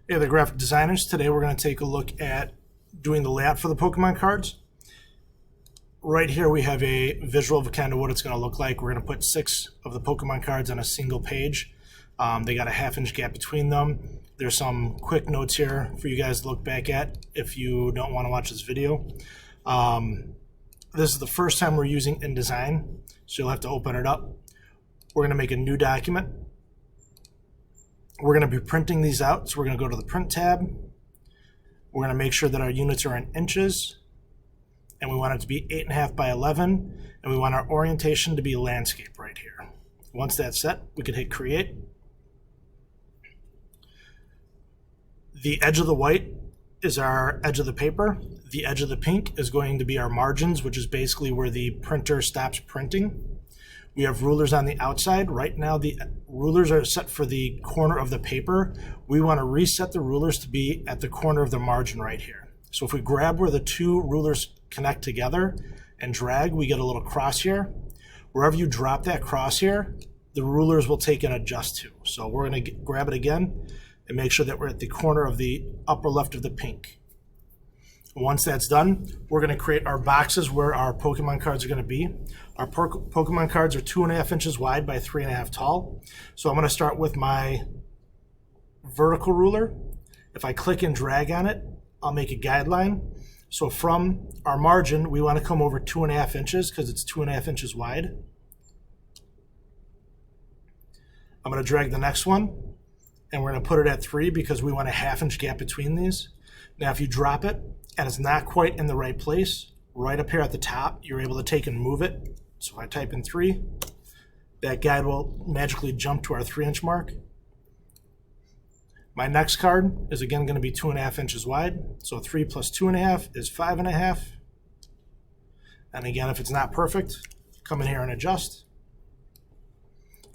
Hey, the graphic designers. Today we're going to take a look at doing the layout for the Pokemon cards. Right here we have a visual of kind of what it's going to look like. We're going to put 6 of the Pokemon cards on a single page. They got a ½ inch gap between them. There's some quick notes here for you guys to look back at if you don't want to watch this video. This is the first time we're using InDesign, so you'll have to open it up. We're going to make a new document. We're going to be printing these out, so we're going to go to the Print tab. We're going to make sure that our units are in inches, and we want it to be 8.5 by 11, and we want our orientation to be landscape right here. Once that's set, we can hit Create. The edge of the white is our edge of the paper. The edge of the pink is going to be our margins, which is basically where the printer stops printing. We have rulers on the outside. Right now the rulers are set for the corner of the paper. We want to reset the rulers to be at the corner of the margin right here. So if we grab where the 2 rulers connect together and drag, we get a little crosshair. Wherever you drop that crosshair, the rulers will take and adjust to. So we're going to grab it again and make sure that we're at the corner of the upper left of the pink. Once that's done, we're going to create our boxes where our Pokemon cards are going to be. Our Pokemon cards are 2.5 inches wide by 3.5 tall. So I'm going to start with my vertical ruler. If I click and drag on it, I'll make a guideline. So from our margin, we want to come over 2.5 inches because it's 2.5 inches wide. I'm going to drag the next one, and we're going to put it at 3 because we want a ½ inch gap between these. Now if you drop it and it's not quite in the right place, right up here at the top, you're able to take and move it. So if I type in 3, that guide will magically jump to our 3-inch mark. My next card is again going to be 2.5 inches wide. So 3 plus 2.5 is 5.5. And again, if it's not perfect, come in here and adjust.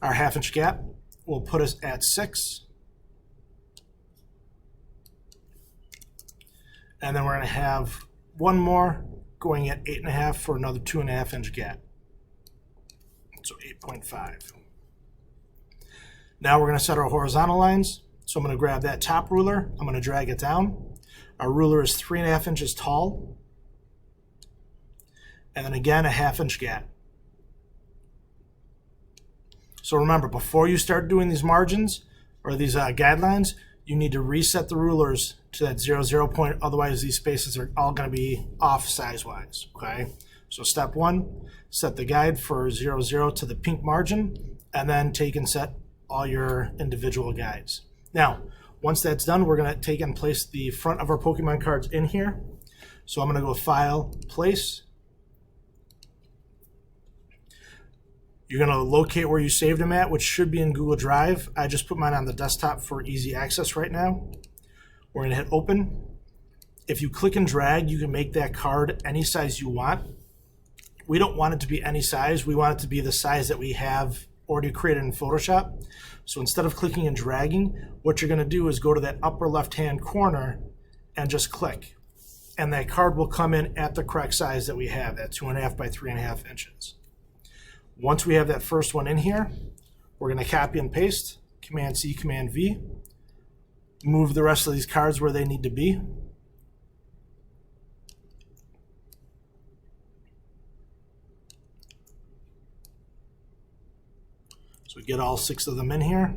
Our ½ inch gap will put us at 6. And then we're going to have one more going at 8.5 for another 2.5 inch gap. So 8.5. Now we're going to set our horizontal lines. So I'm going to grab that top ruler. I'm going to drag it down. Our ruler is 3.5 inches tall. And then again, a ½ inch gap. So remember, before you start doing these margins or these guidelines, you need to reset the rulers to that 0 point. Otherwise, these spaces are all going to be off size-wise. Okay. So step 1, set the guide for 0 to the pink margin, and then take and set all your individual guides. Now, once that's done, we're going to take and place the front of our Pokemon cards in here. So I'm going to go File, Place. You're going to locate where you saved them at, which should be in Google Drive. I just put mine on the desktop for easy access right now. We're going to hit Open. If you click and drag, you can make that card any size you want. We don't want it to be any size. We want it to be the size that we have already created in Photoshop. So instead of clicking and dragging, what you're going to do is go to that upper left-hand corner and just click. And that card will come in at the correct size that we have, that 2.5 by 3.5 inches. Once we have that first one in here, we're going to copy and paste, Command-C, Command-V, move the rest of these cards where they need to be. So we get all 6 of them in here.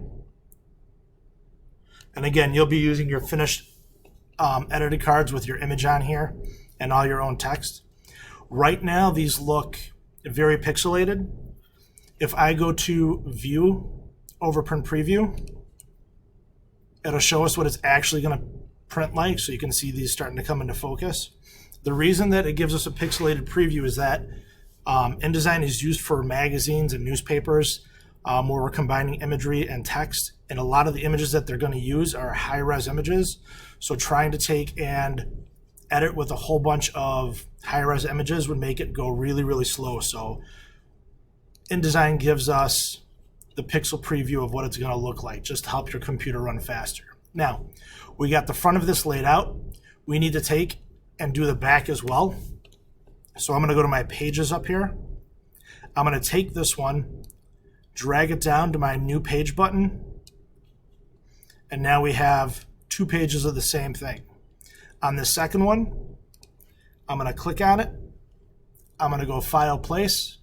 And again, you'll be using your finished edited cards with your image on here and all your own text. Right now, these look very pixelated. If I go to View, Overprint Preview, it'll show us what it's actually going to print like, so you can see these starting to come into focus. The reason that it gives us a pixelated preview is that InDesign is used for magazines and newspapers where we're combining imagery and text, and a lot of the images that they're going to use are high-res images. So trying to take and edit with a whole bunch of high-res images would make it go really, really slow. So InDesign gives us the pixel preview of what it's going to look like, just to help your computer run faster. Now, we got the front of this laid out. We need to take and do the back as well. So I'm going to go to my pages up here. I'm going to take this one, drag it down to my new page button, and now we have 2 pages of the same thing. On the second one, I'm going to click on it. I'm going to go File, Place.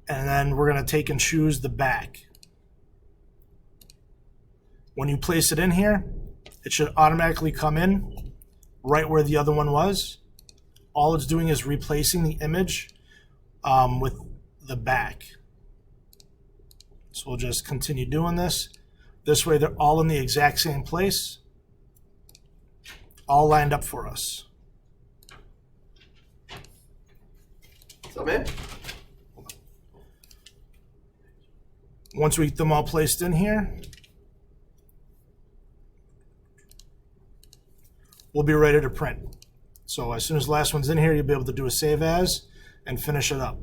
And then we're going to take and choose the back. When you place it in here, it should automatically come in right where the other one was. All it's doing is replacing the image with the back. So we'll just continue doing this. This way they're all in the exact same place, all lined up for us. So, man. Once we get them all placed in here, we'll be ready to print. So as soon as the last one's in here, you'll be able to do a save as and finish it up.